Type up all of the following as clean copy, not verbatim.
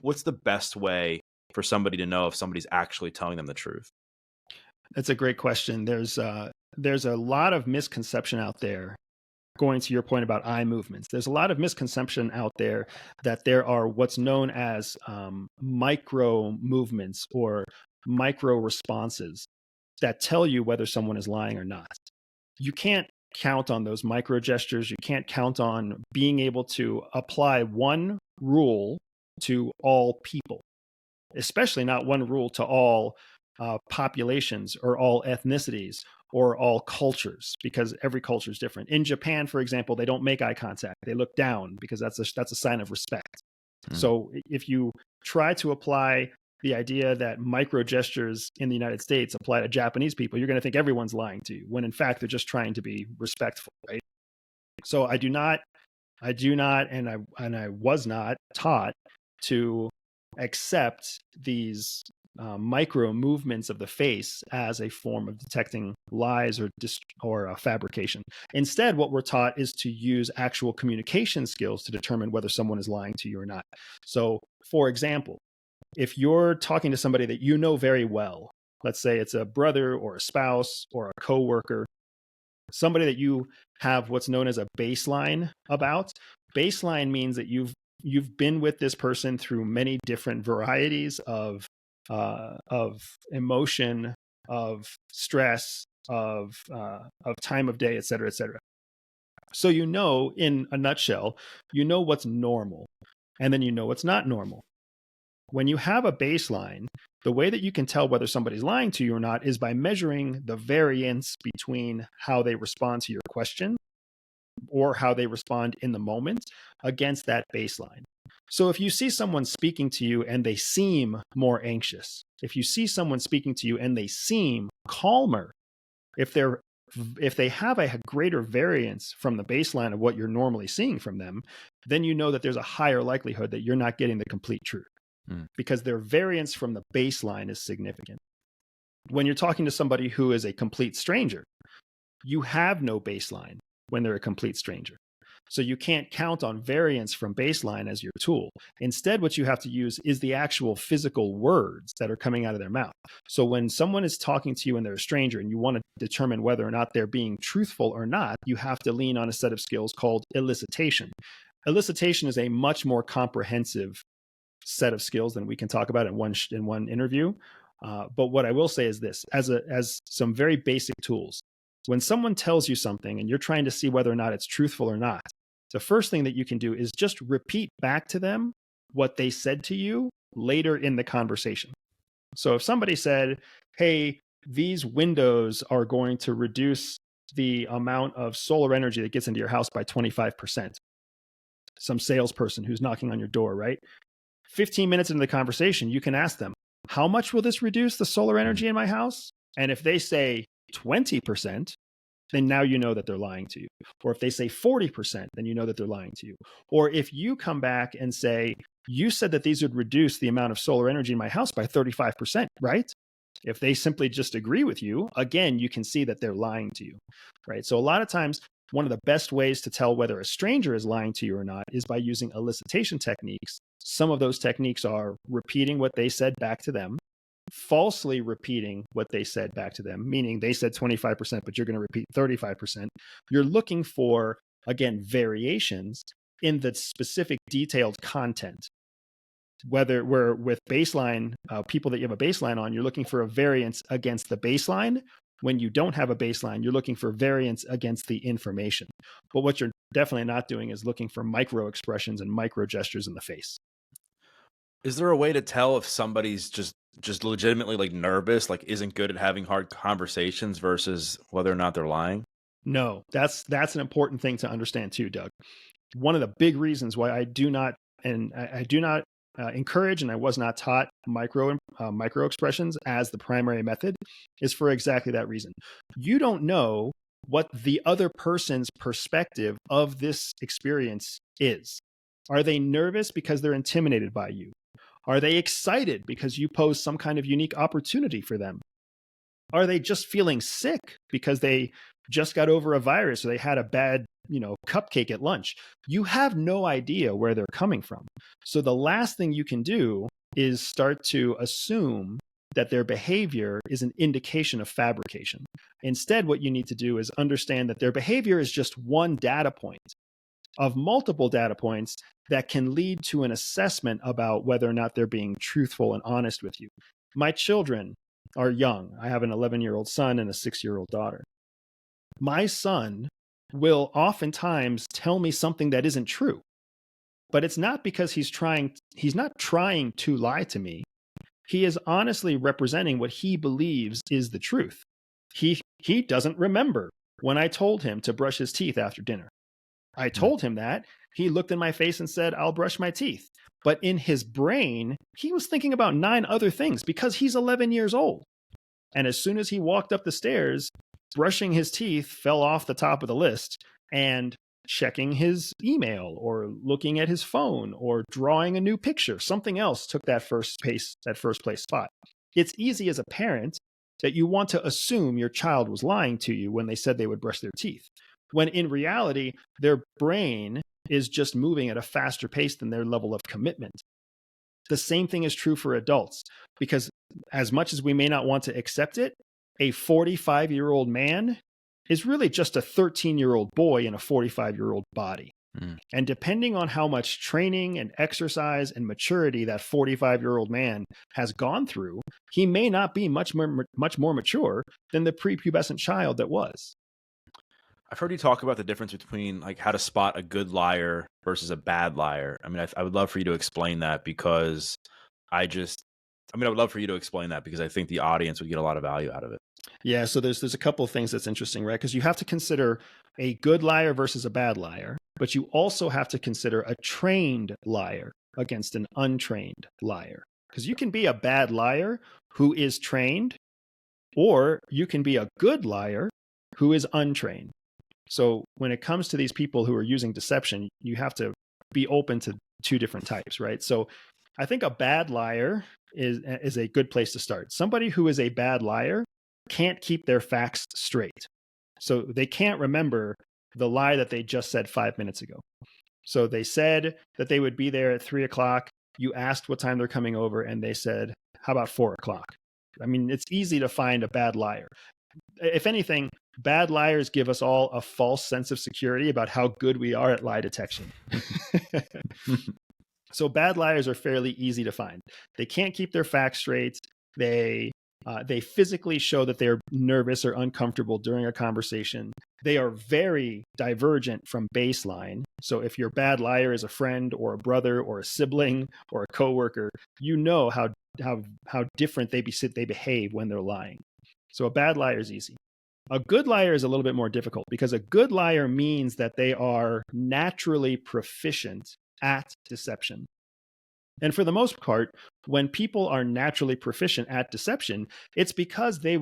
what's the best way for somebody to know if somebody's actually telling them the truth? That's a great question. There's a lot of misconception out there. Going to your point about eye movements, there's a lot of misconception out there that there are what's known as micro movements or micro responses that tell you whether someone is lying or not. You can't count on those micro gestures. You can't count on being able to apply one rule to all people, especially not one rule to all populations or all ethnicities or all cultures, because every culture is different. In Japan, for example, they don't make eye contact. They look down because that's a sign of respect. So if you try to apply the idea that micro gestures in the United States apply to Japanese people, you're going to think everyone's lying to you, when in fact they're just trying to be respectful, right? So I do not, and I was not taught to accept these micro movements of the face as a form of detecting lies or fabrication. Instead, what we're taught is to use actual communication skills to determine whether someone is lying to you or not. So, for example, if you're talking to somebody that you know very well, let's say it's a brother or a spouse or a coworker, somebody that you have what's known as a baseline about. Baseline means that you've been with this person through many different varieties of emotion, of stress, of time of day, et cetera, et cetera. So you know, in a nutshell, you know what's normal, and then you know what's not normal. When you have a baseline, the way that you can tell whether somebody's lying to you or not is by measuring the variance between how they respond to your question or how they respond in the moment against that baseline. So if you see someone speaking to you and they seem more anxious, if you see someone speaking to you and they seem calmer, if they have a greater variance from the baseline of what you're normally seeing from them, then you know that there's a higher likelihood that you're not getting the complete truth, because their variance from the baseline is significant. When you're talking to somebody who is a complete stranger, you have no baseline when they're a complete stranger. So you can't count on variance from baseline as your tool. Instead, what you have to use is the actual physical words that are coming out of their mouth. So when someone is talking to you and they're a stranger and you want to determine whether or not they're being truthful or not, you have to lean on a set of skills called elicitation. Elicitation is a much more comprehensive set of skills than we can talk about in one interview. But what I will say is this, as some very basic tools. When someone tells you something and you're trying to see whether or not it's truthful or not, the first thing that you can do is just repeat back to them what they said to you later in the conversation. So if somebody said, hey, these windows are going to reduce the amount of solar energy that gets into your house by 25%, some salesperson who's knocking on your door, right? 15 minutes into the conversation, you can ask them, how much will this reduce the solar energy in my house? And if they say 20%, then now you know that they're lying to you. Or if they say 40%, then you know that they're lying to you. Or if you come back and say, you said that these would reduce the amount of solar energy in my house by 35%, right? If they simply just agree with you, again, you can see that they're lying to you, right? So a lot of times, one of the best ways to tell whether a stranger is lying to you or not is by using elicitation techniques. Some of those techniques are repeating what they said back to them, falsely repeating what they said back to them, meaning they said 25%, but you're going to repeat 35%. You're looking for, again, variations in the specific detailed content. Whether we're with baseline, people that you have a baseline on, you're looking for a variance against the baseline. When you don't have a baseline, you're looking for variance against the information. But what you're definitely not doing is looking for micro expressions and micro gestures in the face. Is there a way to tell if somebody's just legitimately like nervous, like isn't good at having hard conversations versus whether or not they're lying? No, that's an important thing to understand too, Doug. One of the big reasons why I do not encourage, and I was not taught micro expressions as the primary method, is for exactly that reason. You don't know what the other person's perspective of this experience is. Are they nervous because they're intimidated by you? Are they excited because you pose some kind of unique opportunity for them? Are they just feeling sick because they just got over a virus or they had a bad cupcake at lunch. You have no idea where they're coming from. So the last thing you can do is start to assume that their behavior is an indication of fabrication. Instead, what you need to do is understand that their behavior is just one data point of multiple data points that can lead to an assessment about whether or not they're being truthful and honest with you. My children are young. I have an 11-year-old son and a 6-year-old daughter. My son will oftentimes tell me something that isn't true, but it's not because he's not trying to lie to me. He is honestly representing what he believes is the truth. He doesn't remember when I told him to brush his teeth after dinner. I Mm. told him that. He looked in my face and said, "I'll brush my teeth." But in his brain, he was thinking about 9 other things because he's 11 years old. And as soon as he walked up the stairs, brushing his teeth fell off the top of the list, and checking his email or looking at his phone or drawing a new picture, something else took that first place spot. It's easy as a parent that you want to assume your child was lying to you when they said they would brush their teeth, when in reality, their brain is just moving at a faster pace than their level of commitment. The same thing is true for adults, because as much as we may not want to accept it, a 45-year-old man is really just a 13-year-old boy in a 45-year-old body. Mm. And depending on how much training and exercise and maturity that 45-year-old man has gone through, he may not be much more mature than the prepubescent child that was. I've heard you talk about the difference between like how to spot a good liar versus a bad liar. I mean, I would love for you to explain that because I would love for you to explain that because I think the audience would get a lot of value out of it. Yeah, so there's a couple of things that's interesting, right? Because you have to consider a good liar versus a bad liar, but you also have to consider a trained liar against an untrained liar. Because you can be a bad liar who is trained, or you can be a good liar who is untrained. So when it comes to these people who are using deception, you have to be open to 2 different types, right? So I think a bad liar is a good place to start. Somebody who is a bad liar can't keep their facts straight. So they can't remember the lie that they just said 5 minutes ago. So they said that they would be there at 3:00. You asked what time they're coming over, and they said, "How about 4:00?" I mean, it's easy to find a bad liar. If anything, bad liars give us all a false sense of security about how good we are at lie detection. So bad liars are fairly easy to find. They can't keep their facts straight. They physically show that they're nervous or uncomfortable during a conversation. They are very divergent from baseline. So if your bad liar is a friend or a brother or a sibling or a coworker, you know how different they behave when they're lying. So a bad liar is easy. A good liar is a little bit more difficult because a good liar means that they are naturally proficient at deception. And for the most part, when people are naturally proficient at deception, it's because they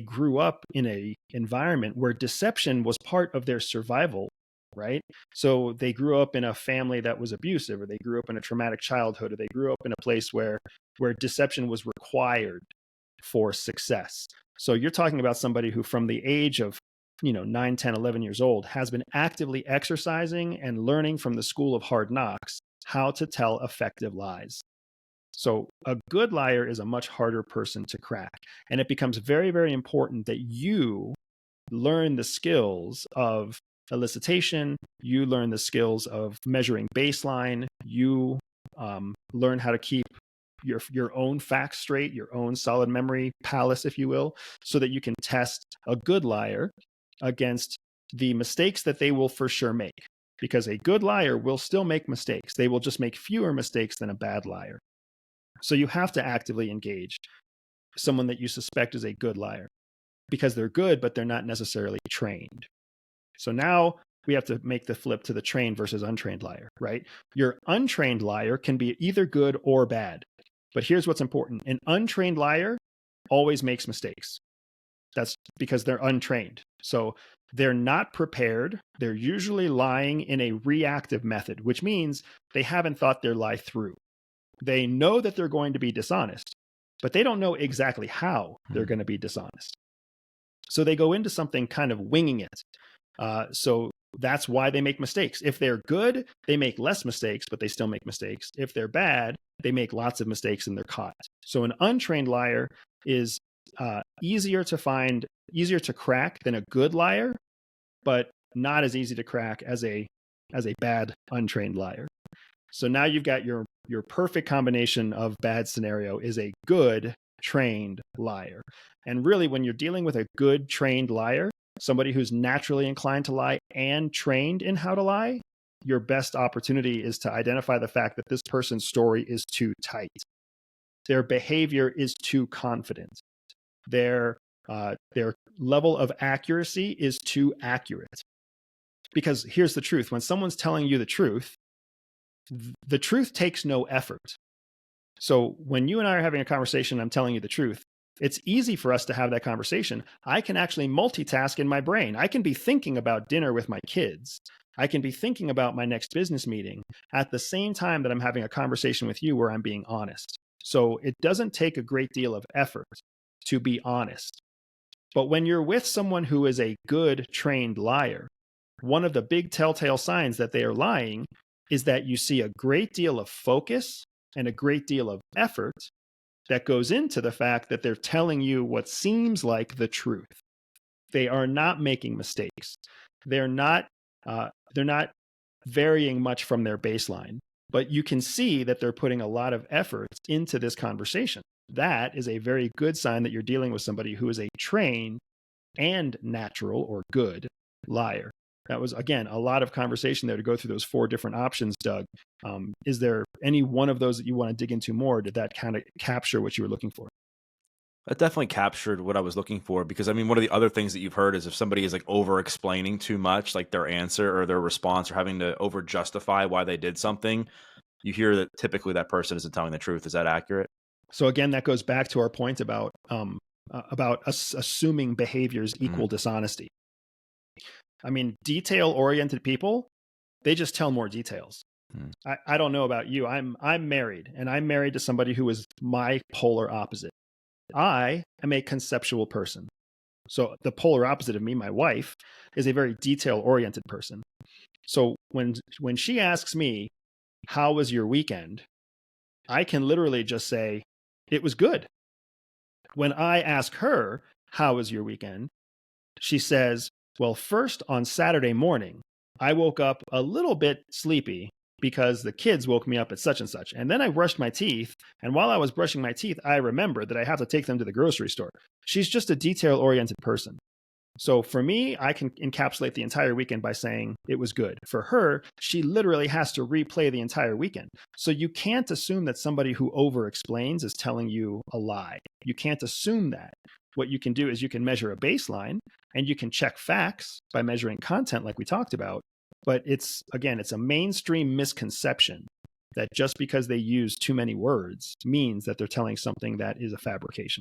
grew up in an environment where deception was part of their survival, right? So they grew up in a family that was abusive, or they grew up in a traumatic childhood, or they grew up in a place where deception was required for success. So you're talking about somebody who from the age of 9, 10, 11 years old has been actively exercising and learning from the school of hard knocks how to tell effective lies. So a good liar is a much harder person to crack. And it becomes very, very important that you learn the skills of elicitation, you learn the skills of measuring baseline, you learn how to keep your own facts straight, your own solid memory palace, if you will, so that you can test a good liar against the mistakes that they will for sure make. Because a good liar will still make mistakes. They will just make fewer mistakes than a bad liar. So you have to actively engage someone that you suspect is a good liar because they're good, but they're not necessarily trained. So now we have to make the flip to the trained versus untrained liar, right? Your untrained liar can be either good or bad. But here's what's important. An untrained liar always makes mistakes. That's because they're untrained. So they're not prepared. They're usually lying in a reactive method, which means they haven't thought their lie through. They know that they're going to be dishonest, but they don't know exactly how they're going to be dishonest. So they go into something kind of winging it. So that's why they make mistakes. If they're good, they make less mistakes, but they still make mistakes. If they're bad, they make lots of mistakes and they're caught. So an untrained liar is easier to find, easier to crack than a good liar, but not as easy to crack as a bad untrained liar. So now you've got your perfect combination of bad scenario is a good trained liar. And really, when you're dealing with a good trained liar, somebody who's naturally inclined to lie and trained in how to lie, your best opportunity is to identify the fact that this person's story is too tight. Their behavior is too confident. Their level of accuracy is too accurate. Because here's the truth. When someone's telling you the truth takes no effort. So when you and I are having a conversation, I'm telling you the truth, it's easy for us to have that conversation. I can actually multitask in my brain. I can be thinking about dinner with my kids. I can be thinking about my next business meeting at the same time that I'm having a conversation with you where I'm being honest. So it doesn't take a great deal of effort to be honest. But when you're with someone who is a good trained liar, one of the big telltale signs that they are lying is that you see a great deal of focus and a great deal of effort that goes into the fact that they're telling you what seems like the truth. They are not making mistakes. They're not varying much from their baseline, but you can see that they're putting a lot of effort into this conversation. That is a very good sign that you're dealing with somebody who is a trained and natural or good liar. That was, again, a lot of conversation there to go through those 4 different options, Doug. Is there any one of those that you want to dig into more? Did that kind of capture what you were looking for? That definitely captured what I was looking for, because I mean, one of the other things that you've heard is if somebody is like over explaining too much, like their answer or their response, or having to over justify why they did something, you hear that typically that person isn't telling the truth. Is that accurate? So again, that goes back to our point about us assuming behaviors equal dishonesty. I mean, detail-oriented people, they just tell more details. I don't know about you. I'm married, and I'm married to somebody who is my polar opposite. I am a conceptual person. So the polar opposite of me, my wife, is a very detail-oriented person. So when she asks me, "How was your weekend?" I can literally just say, "It was good." When I ask her, "How was your weekend?" she says, "Well, first on Saturday morning, I woke up a little bit sleepy because the kids woke me up at such and such. And then I brushed my teeth. And while I was brushing my teeth, I remembered that I have to take them to the grocery store." She's just a detail-oriented person. So for me, I can encapsulate the entire weekend by saying it was good. For her, she literally has to replay the entire weekend. So you can't assume that somebody who over-explains is telling you a lie. You can't assume that. What you can do is you can measure a baseline, and you can check facts by measuring content like we talked about. But it's a mainstream misconception that just because they use too many words means that they're telling something that is a fabrication.